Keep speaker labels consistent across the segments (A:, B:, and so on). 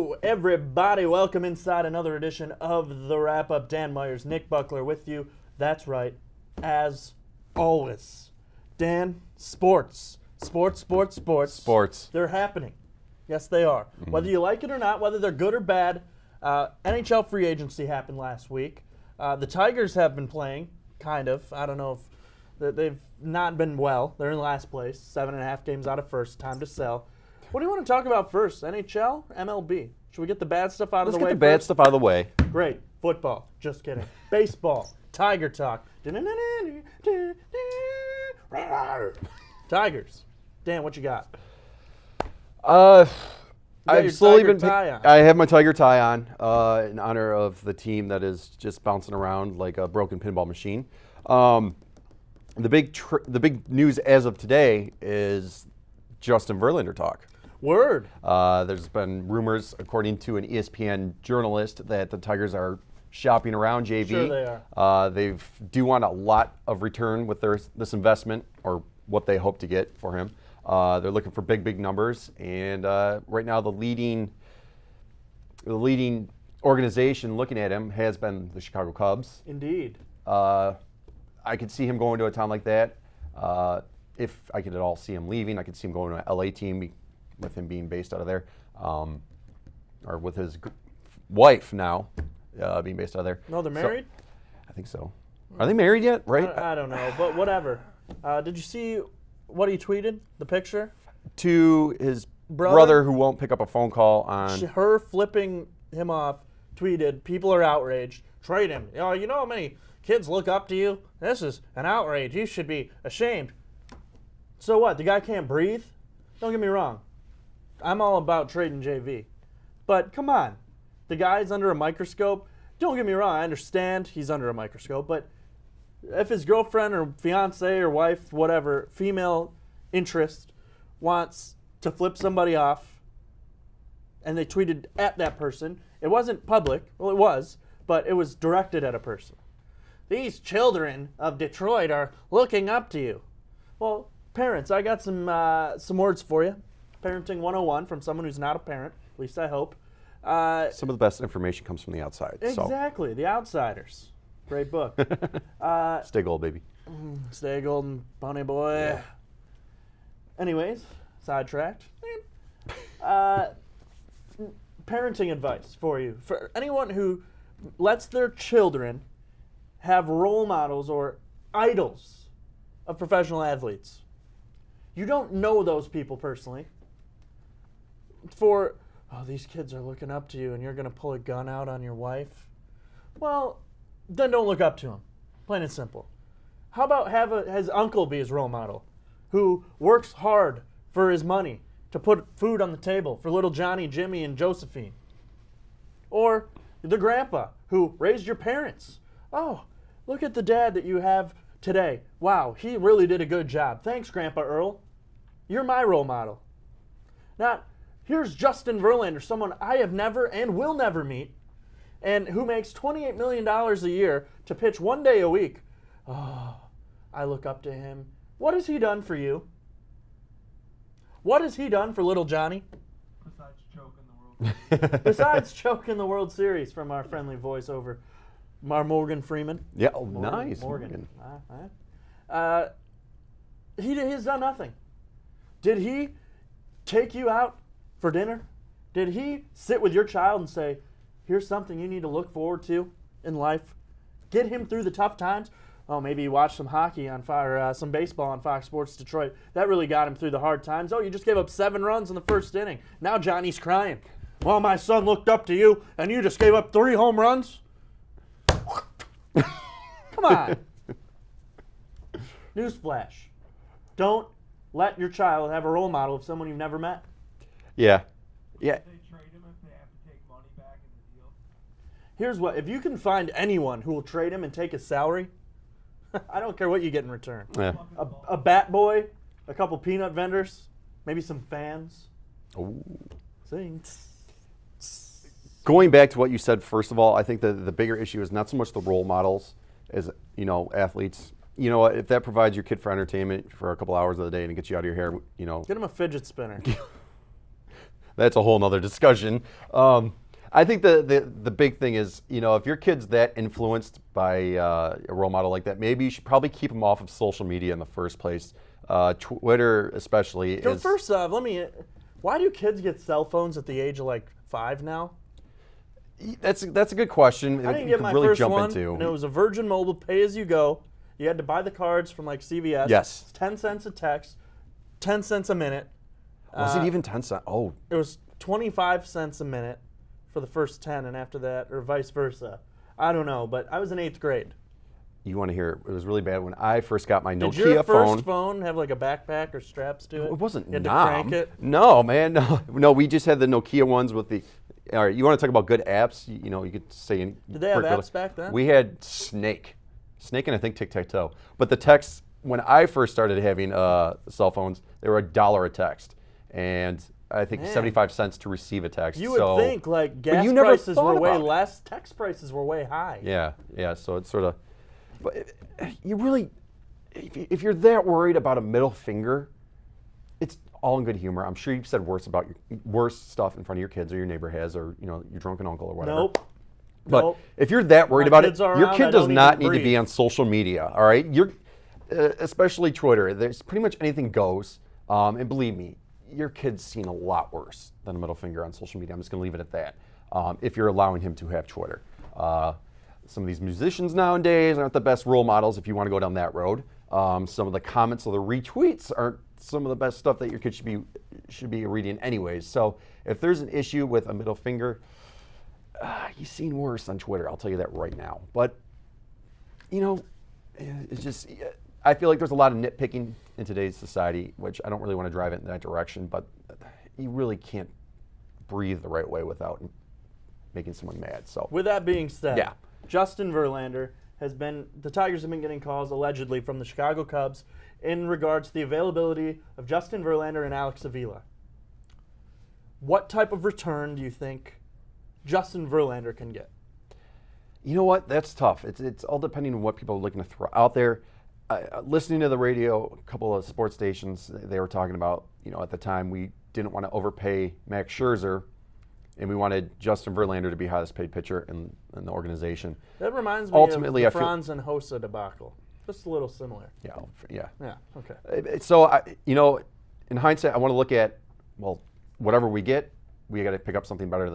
A: Hello, everybody. Welcome inside another edition of The Wrap-Up. Dan Myers, Nick Buckler with you. That's right, as always. Dan, sports.
B: Sports.
A: They're happening. Yes, they are. Whether you like it or not, whether they're good or bad, NHL free agency happened last week. The Tigers have been playing, kind of. I don't know if they've not been well. They're in last place, 7.5 games out of first. Time to sell. What do you want to talk about first? NHL? MLB? Should we get the bad stuff out of the way?
B: Let's get the bad stuff out of the way.
A: Great. Football. Just kidding. Baseball. Tiger talk. Tigers. Dan, what you got?
B: I've slowly
A: tiger
B: been.
A: tie on.
B: I have my Tiger tie on in honor of the team that is just bouncing around like a broken pinball machine. The big news as of today is Justin Verlander talk.
A: Word.
B: There's been rumors, according to an ESPN journalist, that the Tigers are shopping around JV.
A: Sure they are.
B: They do want a lot of return with this investment, or what they hope to get for him. They're looking for big numbers, and right now the leading organization looking at him has been the Chicago Cubs.
A: Indeed.
B: I could see him going to a town like that. If I could at all see him leaving, I could see him going to an LA team with him being based out of there, or with his wife now being based out of there.
A: No, they're married?
B: I think so. Are they married yet? Right?
A: I don't know, but whatever. Did you see what he tweeted? The picture?
B: To his
A: Brother?
B: brother who won't pick up a phone call on.
A: Her flipping him off tweeted, people are outraged. Trade him. You know how many kids look up to you? This is an outrage. You should be ashamed. So what? The guy can't breathe? Don't get me wrong. I'm all about trading JV. But come on. The guy's under a microscope. Don't get me wrong. I understand he's under a microscope. But if his girlfriend or fiance or wife, whatever, female interest wants to flip somebody off and they tweeted at that person, it wasn't public. Well, it was, but it was directed at a person. These children of Detroit are looking up to you. Well, parents, I got some words for you. Parenting 101 from someone who's not a parent, at least I hope.
B: Some of the best information comes from the outside.
A: Exactly, The Outsiders. Great book.
B: Stay gold, baby.
A: Stay golden, bunny boy.
B: Yeah.
A: Anyways, sidetracked. Parenting advice for you. For anyone who lets their children have role models or idols of professional athletes. You don't know those people personally. These kids are looking up to you and you're going to pull a gun out on your wife. Well, then don't look up to him. Plain and simple. How about have his uncle be his role model, who works hard for his money to put food on the table for little Johnny, Jimmy, and Josephine? Or the grandpa who raised your parents. Oh, look at the dad that you have today. Wow, he really did a good job. Thanks, Grandpa Earl. You're my role model. Now, here's Justin Verlander, someone I have never and will never meet, and who makes $28 million a year to pitch 1 day a week. Oh, I look up to him. What has he done for you? What has he done for little Johnny?
C: Besides choking the World
A: Besides choking the World Series from our friendly voiceover, Morgan Freeman.
B: Yeah,
A: Morgan.
B: Morgan.
A: He's done nothing. Did he take you out for dinner? Did he sit with your child and say, here's something you need to look forward to in life? Get him through the tough times? Oh, maybe you watched some hockey on some baseball on Fox Sports Detroit. That really got him through the hard times. Oh, you just gave up 7 runs in the first inning. Now Johnny's crying. Well, my son looked up to you, and you just gave up 3 home runs? Come on. Newsflash. Don't let your child have a role model of someone you've never met.
B: Yeah.
C: They trade him if they have to take money back in the deal.
A: Here's what. If you can find anyone who will trade him and take his salary, I don't care what you get in return.
B: Yeah.
A: A bat boy, a couple peanut vendors, maybe some fans.
B: Ooh.
A: Sing.
B: Going back to what you said, first of all, I think the bigger issue is not so much the role models as, athletes. You know what? If that provides your kid for entertainment for a couple hours of the day and it gets you out of your hair,
A: Get him a fidget spinner.
B: that's a whole nother discussion. I think the big thing is, if your kid's that influenced by a role model like that, maybe you should probably keep them off of social media in the first place. Twitter especially
A: So
B: is.
A: first off, why do kids get cell phones at the age of like 5 now?
B: That's a good question.
A: I didn't
B: you
A: get
B: could
A: my
B: really
A: first
B: jump
A: one,
B: into.
A: and it was a Virgin Mobile pay-as-you-go. You had to buy the cards from like CVS.
B: Yes.
A: It's 10 cents a text, 10 cents a minute.
B: Was it even 10 cents? Oh,
A: It was 25 cents a minute for the first 10, and after that, or vice versa. I don't know, but I was in 8th grade.
B: you want to hear it was really bad when I first got my
A: Did
B: Nokia
A: your
B: phone.
A: first phone have like a backpack or straps to it?
B: It wasn't
A: You had to
B: Nom.
A: crank it?
B: No, man, no. We just had the Nokia ones with the. All right, you want to talk about good apps? You could say.
A: Did they have apps back then?
B: We had Snake, and I think Tic-Tac-Toe. But the texts when I first started having cell phones, they were $1 a text, and I think
A: Man.
B: 75 cents to receive a text.
A: You would
B: so,
A: think like
B: but
A: gas
B: you never
A: prices
B: thought
A: were way
B: about it.
A: less, text prices were way high.
B: Yeah. So it's sort of. But you really, if you're that worried about a middle finger, it's all in good humor. I'm sure you've said worse stuff in front of your kids or your neighbor has, or your drunken uncle or whatever.
A: Nope.
B: But
A: Nope.
B: if you're that worried
A: My
B: about it,
A: kids are
B: your
A: around, I
B: kid does
A: don't
B: not
A: even
B: need to be
A: breathe.
B: on social media. All right, especially Twitter. There's pretty much anything goes. And believe me, your kid's seen a lot worse than a middle finger on social media. I'm just going to leave it at that. If you're allowing him to have Twitter, some of these musicians nowadays aren't the best role models. If you want to go down that road, some of the comments or the retweets aren't some of the best stuff that your kid should be reading anyways. So if there's an issue with a middle finger, you've seen worse on Twitter. I'll tell you that right now. But it's just I feel like there's a lot of nitpicking in today's society, which I don't really want to drive it in that direction. But you really can't breathe the right way without making someone mad. So
A: With that being said,
B: Yeah.
A: Justin Verlander the Tigers have been getting calls allegedly from the Chicago Cubs in regards to the availability of Justin Verlander and Alex Avila. What type of return do you think Justin Verlander can get?
B: You know what? That's tough. It's all depending on what people are looking to throw out there. Listening to the radio, a couple of sports stations, they were talking about, at the time we didn't want to overpay Max Scherzer, and we wanted Justin Verlander to be highest paid pitcher in the organization.
A: That reminds me
B: Ultimately,
A: of the
B: I feel-
A: Franz and Hossa debacle. Just a little similar.
B: Yeah.
A: Yeah, okay.
B: So, in hindsight, I want to look at, whatever we get, we got to pick up something better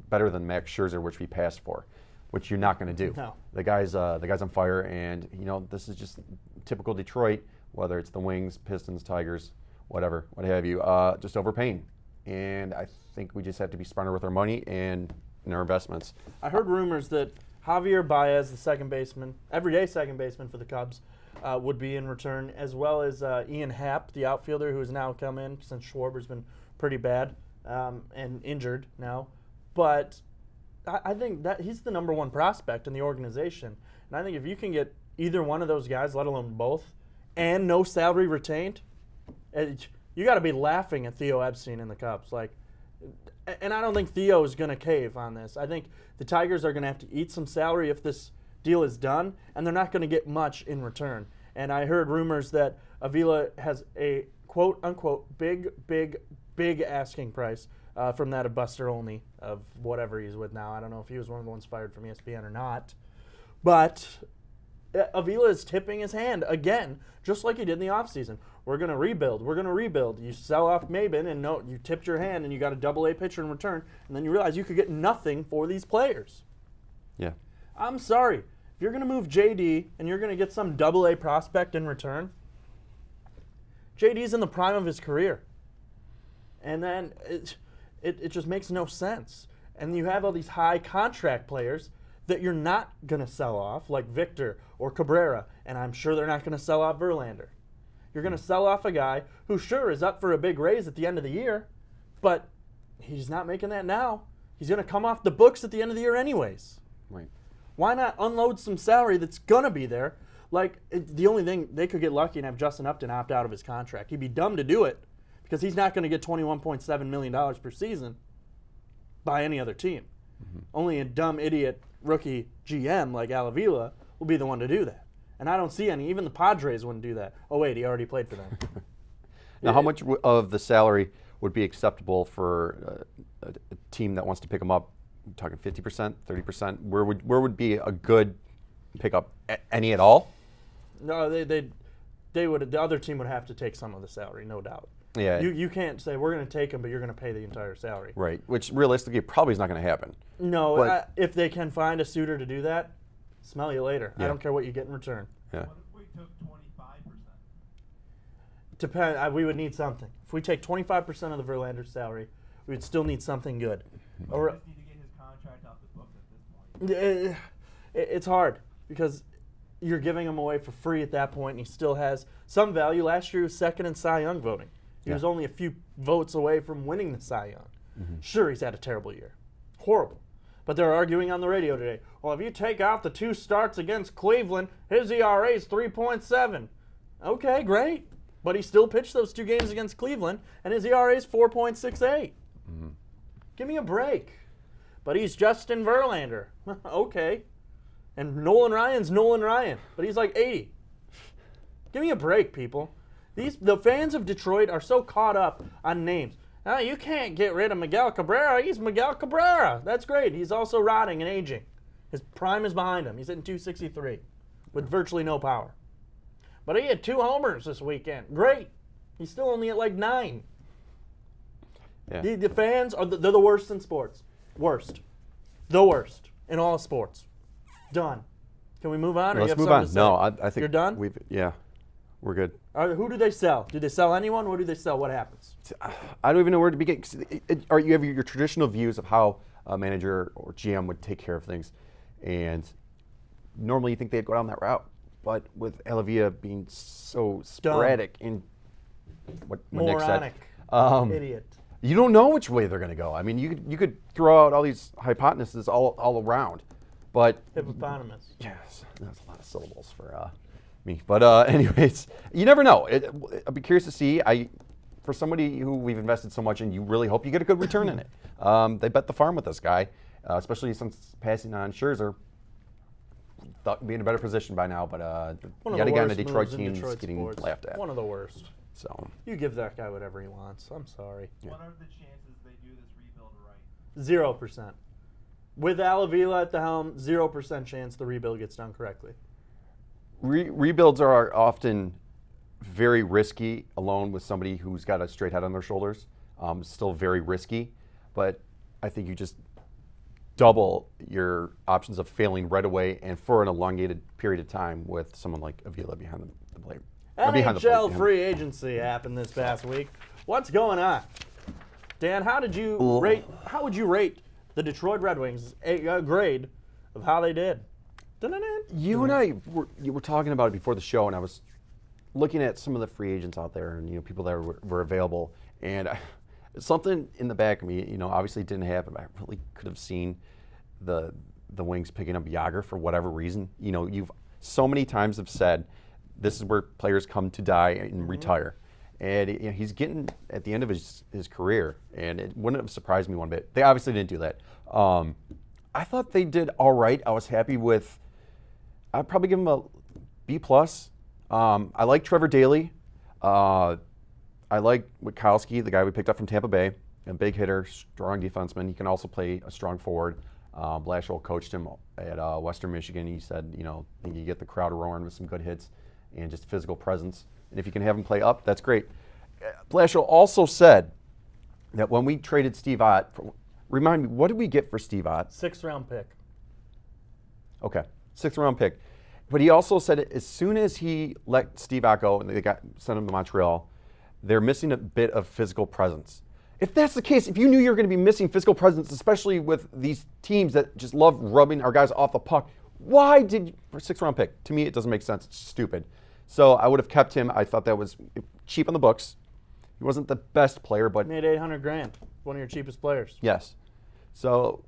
B: better than Max Scherzer, which we passed for, which you're not going to do.
A: No.
B: The guy's on fire, and this is just typical Detroit. Whether it's the Wings, Pistons, Tigers, whatever, what have you, just overpaying. And I think we just have to be smarter with our money and in our investments.
A: I heard rumors that Javier Baez, the second baseman, everyday second baseman for the Cubs, would be in return, as well as Ian Happ, the outfielder who has now come in since Schwarber's been pretty bad and injured now. But I think that he's the number one prospect in the organization. And I think if you can get either one of those guys, let alone both, and no salary retained, you got to be laughing at Theo Epstein and the Cubs. And I don't think Theo is going to cave on this. I think the Tigers are going to have to eat some salary if this deal is done, and they're not going to get much in return. And I heard rumors that Avila has a quote-unquote big asking price from that of Buster Olney of whatever he's with now. I don't know if he was one of the ones fired from ESPN or not. But Avila is tipping his hand again, just like he did in the offseason. We're going to rebuild. You sell off Maben, and you tipped your hand, and you got a double-A pitcher in return, and then you realize you could get nothing for these players.
B: Yeah.
A: I'm sorry. If you're going to move JD and you're going to get some double-A prospect in return, JD's in the prime of his career. And then it just makes no sense. And you have all these high contract players that you're not going to sell off, like Victor or Cabrera, and I'm sure they're not going to sell off Verlander. You're going to sell off a guy who sure is up for a big raise at the end of the year, but he's not making that now. He's going to come off the books at the end of the year anyways.
B: Right.
A: Why not unload some salary that's going to be there? The only thing, they could get lucky and have Justin Upton opt out of his contract. He'd be dumb to do it because he's not going to get $21.7 million per season by any other team. Mm-hmm. Only a dumb idiot rookie GM like Al Avila will be the one to do that. And I don't see any. Even the Padres wouldn't do that. Oh, wait, he already played for them.
B: Now, how much of the salary would be acceptable for a team that wants to pick him up? I'm talking 50%, 30%. Where would be a good pickup? Any at all?
A: No, they would. The other team would have to take some of the salary, no doubt.
B: Yeah.
A: You can't say we're going to take him, but you're going to pay the entire salary.
B: Right. Which realistically probably is not going to happen.
A: No,
B: But-
A: if they can find a suitor to do that, smell you later. I
B: Yeah.
A: don't care what you get in return.
B: Yeah.
C: What if we took 25%?
A: We would need something. If we take 25% of the Verlander salary, we would still need something good.
C: We
A: Or
C: just need to get his contract off the books at this point.
A: it's hard because you're giving him away for free at that point, and he still has some value. Last year, he was second in Cy Young voting. He was only a few votes away from winning the Cy Young. Sure, he's had a terrible year. Horrible. But they're arguing on the radio today, well, if you take out the 2 starts against Cleveland, his ERA is 3.7. Okay, great. But he still pitched those 2 games against Cleveland, and his ERA is 4.68. Give me a break. But he's Justin Verlander. Okay. And Nolan Ryan's Nolan Ryan, but he's like 80. Give me a break, people. The fans of Detroit are so caught up on names. Oh, you can't get rid of Miguel Cabrera. He's Miguel Cabrera. That's great. He's also rotting and aging. His prime is behind him. He's hitting 263 with virtually no power. But he had 2 homers this weekend. Great. He's still only at like 9.
B: Yeah.
A: The fans they're the worst in sports. Worst. The worst in all sports. Done. Can we move on? Or you
B: Let's
A: have
B: move
A: something
B: on.
A: to say?
B: No, I think
A: You're done?
B: We're good.
A: Who do they sell? Do they sell anyone? What do they sell? What happens?
B: I don't even know where to begin. You have your traditional views of how a manager or GM would take care of things, and normally you think they'd go down that route. But with Alavia being so sporadic in what Nick said,
A: Moronic. Idiot.
B: you don't know which way they're going to go. I mean, you could throw out all these hypotheses all around, but
A: Hippopotamus.
B: yes, that's a lot of syllables for me. But anyways, you never know. I'd be curious to see. For somebody who we've invested so much in, you really hope you get a good return in it. They bet the farm with this guy, especially since passing on Scherzer. Thought he'd be in a better position by now, but yet again, the Detroit team's getting
A: sports.
B: laughed at.
A: One of the worst.
B: So
A: You give that guy whatever he wants. I'm sorry.
C: What are the chances they do this rebuild right?
A: 0%. With Alavila at the helm, 0% chance the rebuild gets done correctly.
B: rebuilds are often very risky, alone with somebody who's got a straight head on their shoulders. Still very risky, but I think you just double your options of failing right away and for an elongated period of time with someone like Avila behind the plate.
A: NHL free agency happened this past week. What's going on? Dan, how would you rate the Detroit Red Wings a grade of how they did?
B: You and I were talking about it before the show, and I was looking at some of the free agents out there and people that were available, and something in the back of me, obviously it didn't happen. But I really could have seen the Wings picking up Yager for whatever reason. You've so many times have said this is where players come to die and retire, and he's getting at the end of his career, and it wouldn't have surprised me one bit. They obviously didn't do that. I thought they did all right. I was happy with. I'd probably give him a B+. I like Trevor Daley. I like Witkowski, the guy we picked up from Tampa Bay, a big hitter, strong defenseman. He can also play a strong forward. Blashill coached him at Western Michigan. He said, you get the crowd roaring with some good hits and just physical presence. And if you can have him play up, that's great. Blashill also said that when we traded Steve Ott, remind me, what did we get for Steve Ott?
A: 6th round pick.
B: Okay, 6th round pick. But he also said as soon as he let Steve Ott go and they sent him to Montreal, they're missing a bit of physical presence. If that's the case, if you knew you were going to be missing physical presence, especially with these teams that just love rubbing our guys off the puck, why did you, for a 6th round pick? To me, it doesn't make sense. It's stupid. So I would have kept him. I thought that was cheap on the books. He wasn't the best player, but
A: Made $800,000. One of your cheapest players.
B: yes. So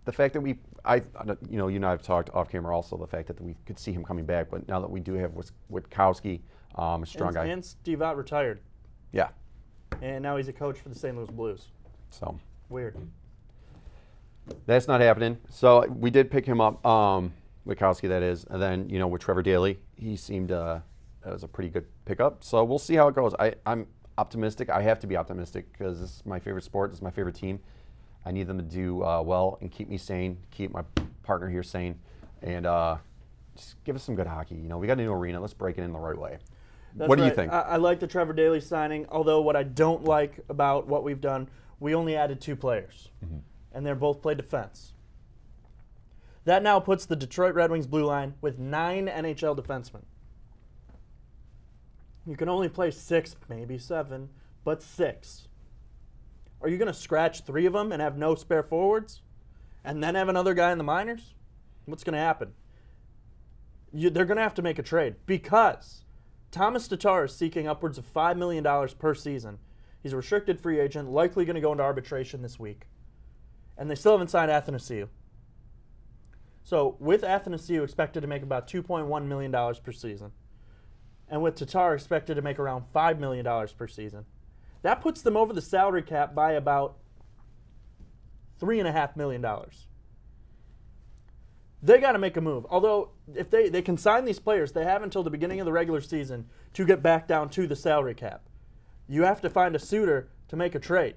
B: the fact that you and I have talked off camera also, the fact that we could see him coming back, but now that we do have Witkowski, a strong guy.
A: And Steve Ott retired.
B: Yeah.
A: And now he's a coach for the St. Louis Blues.
B: So
A: Weird.
B: that's not happening. So we did pick him up, Witkowski that is, and then with Trevor Daley, he seemed that was a pretty good pickup. So we'll see how it goes. optimistic. I have to be optimistic because this is my favorite sport. This is my favorite team. I need them to do well and keep me sane, keep my partner here sane, and just give us some good hockey. You know, we got a new arena. Let's break it in the right way.
A: That's
B: What do you
A: right.
B: think?
A: I like the Trevor Daley signing, although what I don't like about what we've done, we only added 2 players, and they're both play defense. That now puts the Detroit Red Wings blue line with 9 NHL defensemen. You can only play 6, maybe 7, but 6. Are you going to scratch 3 of them and have no spare forwards? And then have another guy in the minors? What's going to happen? They're going to have to make a trade because Thomas Tatar is seeking upwards of $5 million per season. He's a restricted free agent, likely going to go into arbitration this week. And they still haven't signed Athanasiou. So with Athanasiou expected to make about $2.1 million per season, and with Tatar expected to make around $5 million per season, that puts them over the salary cap by about $3.5 million. They got to make a move. Although, if they can sign these players, they have until the beginning of the regular season to get back down to the salary cap. You have to find a suitor to make a trade.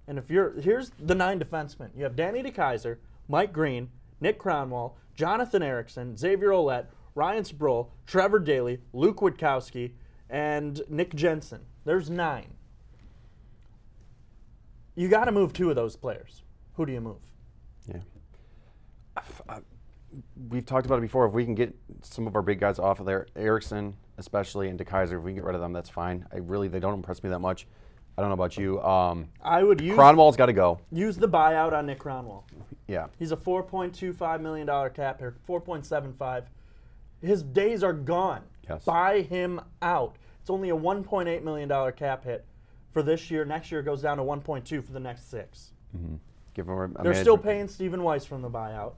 A: And here's the 9 defensemen. You have Danny DeKeyser, Mike Green, Nick Kronwall, Jonathan Erickson, Xavier Ouellette, Ryan Sproul, Trevor Daley, Luke Witkowski, and Nick Jensen. There's 9. You got to move 2 of those players. Who do you move?
B: Yeah. We've talked about it before. If we can get some of our big guys off of there, Erickson especially, and DeKeyser, if we can get rid of them, that's fine. They don't impress me that much. I don't know about you.
A: I would
B: Kronwall's got to go.
A: use the buyout on Nick Kronwall.
B: Yeah.
A: He's a $4.25 million cap here, 4.75. His days are gone.
B: Yes.
A: Buy him out. It's only a $1.8 million cap hit for this year. Next year it goes down to 1.2 for the next 6.
B: Give him a
A: They're still
B: management-
A: paying Stephen Weiss from the buyout.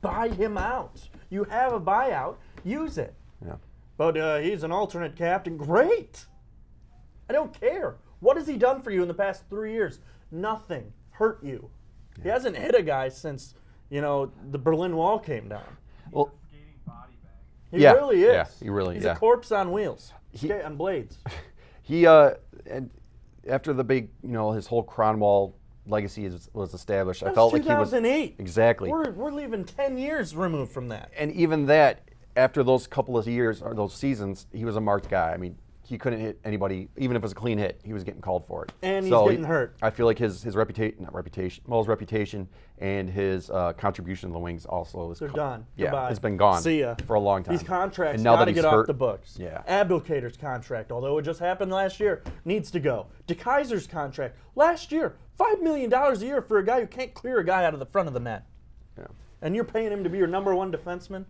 A: Buy him out. You have a buyout. Use it.
B: Yeah.
A: But he's an alternate captain. Great. I don't care. What has he done for you in the past 3 years? Nothing. Hurt you. He hasn't hit a guy since, the Berlin Wall came down.
B: Well,
C: Skating body bag.
A: He
B: Yeah,
A: really is.
B: yeah, he really-
A: He's
B: yeah.
A: a corpse on wheels.
B: He-
A: On blades.
B: he and after the big, his whole Kronwall legacy was established. I
A: That
B: felt
A: was
B: like he was
A: 2008.
B: exactly.
A: We're leaving 10 years removed from that.
B: And even that, after those couple of years or those seasons, he was a marked guy. I mean, he couldn't hit anybody, even if it was a clean hit. He was getting called for it.
A: And he's
B: So
A: getting hurt.
B: I feel like his reputation, his reputation and his contribution to the Wings also is
A: They're done.
B: Yeah,
A: Goodbye.
B: it's been gone.
A: See ya.
B: For a long time.
A: These contracts
B: and now
A: got
B: that
A: to
B: he's
A: get
B: hurt,
A: off the books.
B: Yeah.
A: Abdelkader's contract, although it just happened last year, needs to go. DeKeyser's contract, last year, $5 million a year for a guy who can't clear a guy out of the front of the net.
B: Yeah.
A: And you're paying him to be your number 1 defenseman?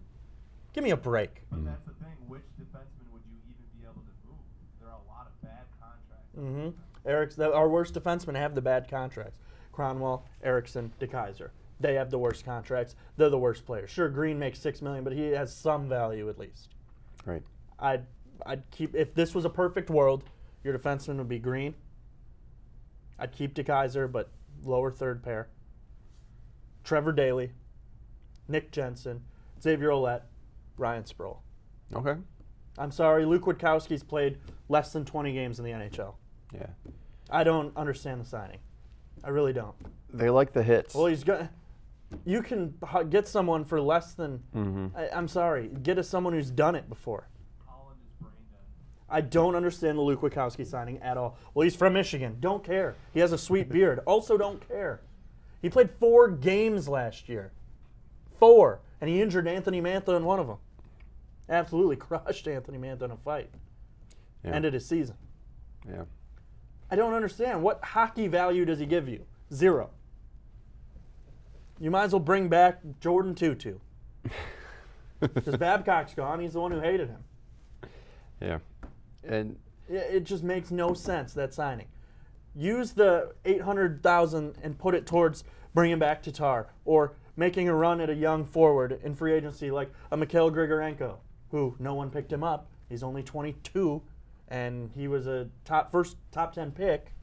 A: Give me a break.
C: But that's the thing. Which defenseman would you even be able to move? There are a lot of bad contracts.
A: Our worst defensemen have the bad contracts. Kronwall, Erickson, DeKeyser. They have the worst contracts. They're the worst players. Sure, Green makes $6 million, but he has some value at least.
B: Right.
A: I'd keep, if this was a perfect world, your defenseman would be Green. I'd keep DeKeyser, but lower third pair. Trevor Daley, Nick Jensen, Xavier Ouellette, Ryan Sproul.
B: Okay.
A: I'm sorry, Luke Witkowski's played less than 20 games in the NHL.
B: Yeah.
A: I don't understand the signing. I really don't.
B: They like the hits.
A: Well, you can get someone for less than. I'm sorry, get someone who's done it before.
C: Holland is brain dead.
A: I don't understand the Luke Witkowski signing at all. Well, he's from Michigan. Don't care. He has a sweet beard. Also, don't care. He played 4 games last year. 4. And he injured Anthony Mantha in one of them. Absolutely crushed Anthony Mantha in a fight.
B: Yeah.
A: Ended his season.
B: Yeah.
A: I don't understand. What hockey value does he give you? 0. You might as well bring back Jordan Tutu. Because Babcock's gone. He's the one who hated him.
B: Yeah. And
A: It just makes no sense, that signing. Use the $800,000 and put it towards bringing back Tatar or making a run at a young forward in free agency like a Mikhail Grigorenko, who no one picked him up. He's only 22, and he was a top 10 pick.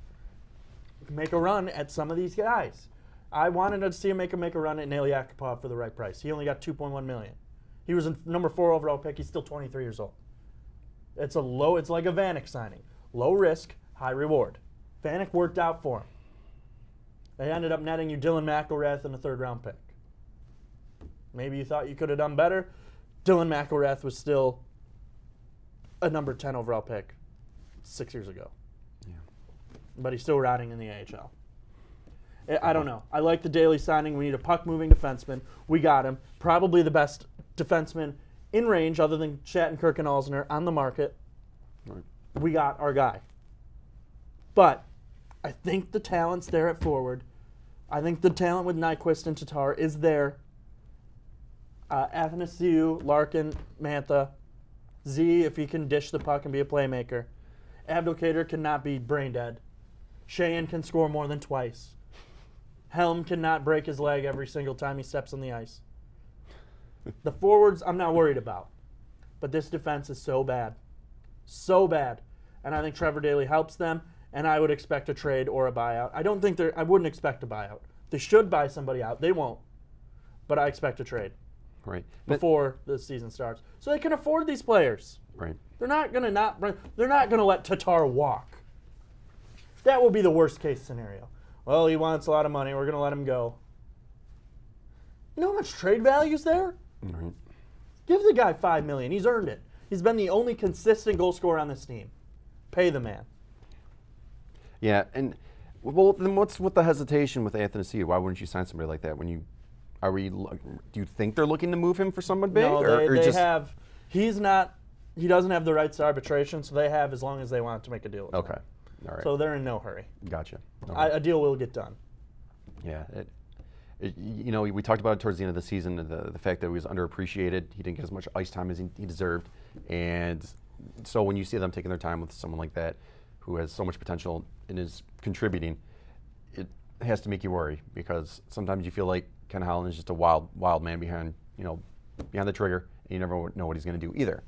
A: Make a run at some of these guys. I wanted to see him make a run at Nail Yakupov for the right price. He only got $2.1 million. He was a number 4 overall pick. He's still 23 years old. It's like a Vanek signing. Low risk, high reward. Vanek worked out for him. They ended up netting you Dylan McIlrath and a third-round pick. Maybe you thought you could have done better. Dylan McIlrath was still a number 10 overall pick 6 years ago.
B: Yeah.
A: But he's still rotting in the AHL. I don't know. I like the Daily signing. We need a puck-moving defenseman. We got him. Probably the best defenseman in range, other than Shattenkirk and Alzner, on the market.
B: Right.
A: We got our guy. But I think the talent's there at forward. I think the talent with Nyquist and Tatar is there. Athanasiou, Larkin, Mantha. Z, if he can dish the puck and be a playmaker. Abdelkader cannot be brain dead. Sheahan can score more than twice. Helm cannot break his leg every single time he steps on the ice. The forwards, I'm not worried about. But this defense is so bad. So bad. And I think Trevor Daley helps them, and I would expect a trade or a buyout. I wouldn't expect a buyout. They should buy somebody out. They won't. But I expect a trade
B: Right.
A: before the season starts. So they can afford these players.
B: Right.
A: They're not gonna let Tatar walk. That will be the worst case scenario. Well, he wants a lot of money. We're gonna let him go. You know how much trade value's there?
B: Right.
A: Give the guy $5 million. He's earned it. He's been the only consistent goal scorer on this team. Pay the man.
B: Yeah, and well, then what's with the hesitation with Athanasiou? Why wouldn't you sign somebody like that? Do you think they're looking to move him for someone big?
A: No,
B: or
A: they
B: just,
A: have. He doesn't have the rights to arbitration, so they have as long as they want to make a deal with
B: Okay.
A: him.
B: All right.
A: So they're in no hurry.
B: Gotcha. Okay.
A: A deal will get done.
B: Yeah. We talked about it towards the end of the season, the fact that he was underappreciated. He didn't get as much ice time as he deserved. And so when you see them taking their time with someone like that who has so much potential and is contributing, it has to make you worry, because sometimes you feel like Ken Holland is just a wild man behind the trigger, and you never know what he's going to do either.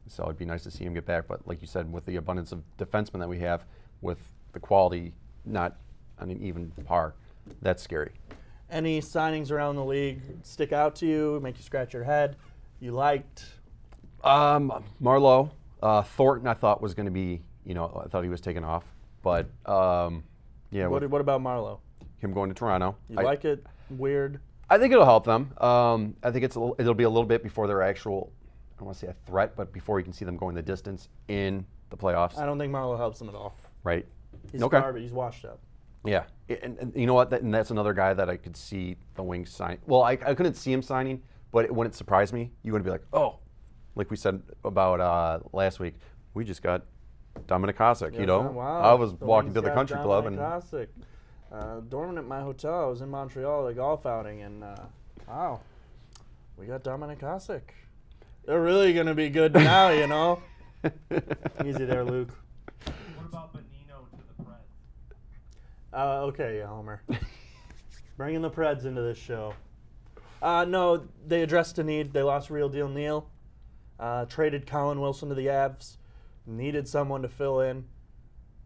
B: So it'd be nice to see him get back. But like you said, with the abundance of defensemen that we have, with the quality not on an even par, that's scary.
A: Any signings around the league stick out to you, make you scratch your head? You liked?
B: Marleau, Thornton, I thought was going to be, I thought he was taken off. But yeah,
A: What about Marleau?
B: him going to Toronto,
A: You like it? Weird?
B: I think it'll help them. I think it'll be a little bit before their actual, I don't want to say a threat, but before you can see them going the distance in the playoffs.
A: I don't think Marleau helps them at all.
B: Right.
A: He's
B: Okay.
A: garbage. He's washed up.
B: Yeah, and you know what? And that's another guy that I could see the Wings sign. Well, I couldn't see him signing, but it wouldn't surprise me. You wouldn't be like, oh, like we said about last week, we just got Dominik Hasek.
A: Wow.
B: I was
A: The
B: walking
A: Wings
B: to the
A: got
B: country club and
A: Dominic Hasek. Dormant at my hotel. I was in Montreal at a golf outing, and wow, we got Dominik Hasek. They're really going to be good now, Easy there, Luke.
C: What about Bonino to the Preds?
A: Okay, Homer. Bringing the Preds into this show. No, they addressed a need. They lost Real Deal Neal. Traded Colin Wilson to the Avs. Needed someone to fill in.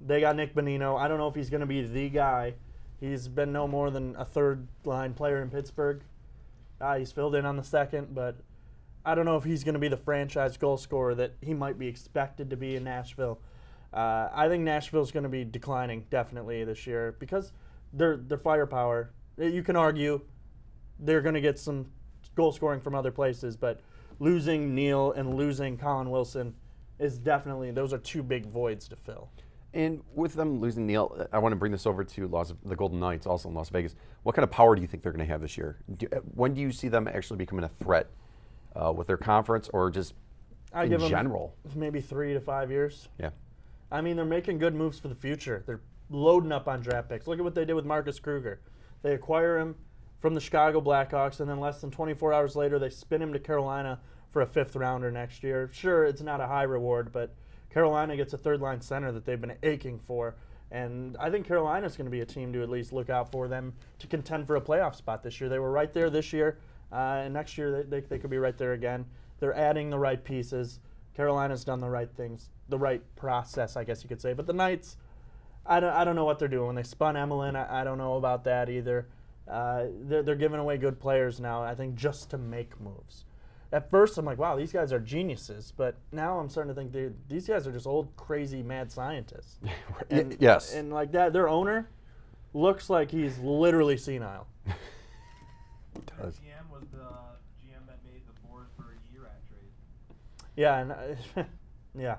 A: They got Nick Bonino. I don't know if he's going to be the guy. He's been no more than a third-line player in Pittsburgh. He's filled in on the second, but I don't know if he's going to be the franchise goal scorer that he might be expected to be in Nashville. I think Nashville's going to be declining definitely this year because their firepower. You can argue they're going to get some goal scoring from other places, but losing Neal and losing Colin Wilson is definitely, those are two big voids to fill.
B: And with them losing Neal, I want to bring this over to the Golden Knights, also in Las Vegas. What kind of power do you think they're going to have this year? When do you see them actually becoming a threat with their conference or just in general?
A: Maybe 3 to 5 years.
B: Yeah.
A: I mean, they're making good moves for the future. They're loading up on draft picks. Look at what they did with Marcus Kruger. They acquire him from the Chicago Blackhawks, and then less than 24 hours later, they spin him to Carolina for a 5th rounder next year. Sure, it's not a high reward, but Carolina gets a third-line center that they've been aching for. And I think Carolina's going to be a team to at least look out for them to contend for a playoff spot this year. They were right there this year, and next year they could be right there again. They're adding the right pieces. Carolina's done the right things, the right process, I guess you could say. But the Knights, I don't know what they're doing. When they spun Emelin, I don't know about that either. They're giving away good players now, I think, just to make moves. at first I'm like, wow, these guys are geniuses. But now I'm starting to think these guys are just old, crazy, mad scientists. And,
B: yes.
A: And like that, their owner looks like he's literally senile.
B: He
C: That
B: does.
C: GM was the GM that made the Forsberg Erat trade.
A: Yeah, and yeah.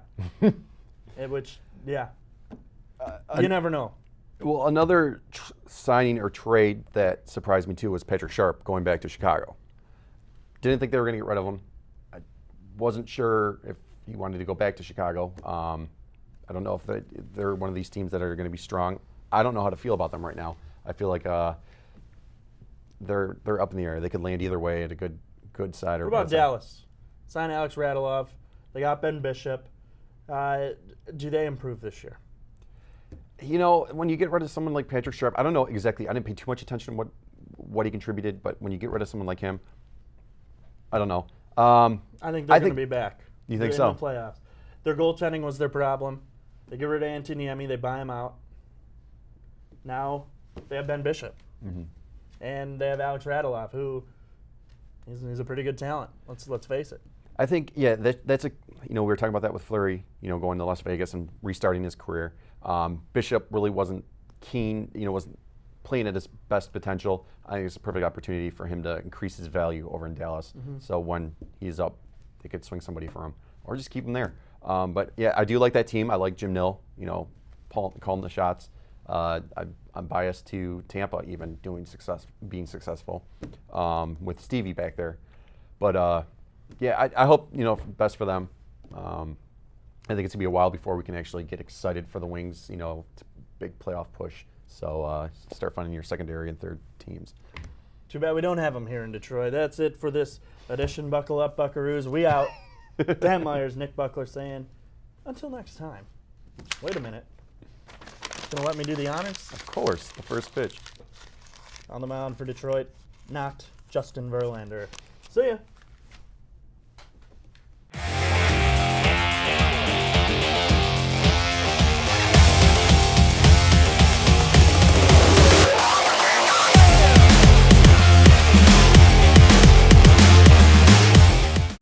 A: You never know.
B: Well, another signing or trade that surprised me too was Patrick Sharp going back to Chicago. Didn't think they were going to get rid of him. I wasn't sure if he wanted to go back to Chicago. I don't know if they're one of these teams that are going to be strong. I don't know how to feel about them right now. I feel like they're up in the air. They could land either way at a good side. Or
A: What about
B: bad side.
A: Dallas? Sign Alex Radulov. They got Ben Bishop. Do they improve this year?
B: You know, when you get rid of someone like Patrick Sharp, I don't know exactly. I didn't pay too much attention to what he contributed, but when you get rid of someone like him, I don't know.
A: I think they're going to be back.
B: You think
A: in
B: so?
A: the playoffs. Their goaltending was their problem. They get rid of Antoniemi. They buy him out. Now they have Ben Bishop.
B: Mm-hmm.
A: And they have Alex Radulov, who he's a pretty good talent. Let's face it.
B: I think, yeah, that's a, we were talking about that with Fleury, going to Las Vegas and restarting his career. Bishop really wasn't keen, wasn't playing at his best potential. I think it's a perfect opportunity for him to increase his value over in Dallas.
A: Mm-hmm.
B: So when he's up, they could swing somebody for him or just keep him there. But yeah, I do like that team. I like Jim Nill, calling the shots. I'm biased to Tampa even being successful with Stevie back there. But yeah, I hope, best for them. I think it's going to be a while before we can actually get excited for the Wings, big playoff push. So start finding your secondary and third teams.
A: Too bad we don't have them here in Detroit. That's it for this edition. Buckle up, Buckaroos. We out. Dan Myers, Nick Buckler saying, until next time. Wait a minute. Gonna let me do the honors?
B: Of course, the first pitch.
A: On the mound for Detroit, not Justin Verlander. See ya.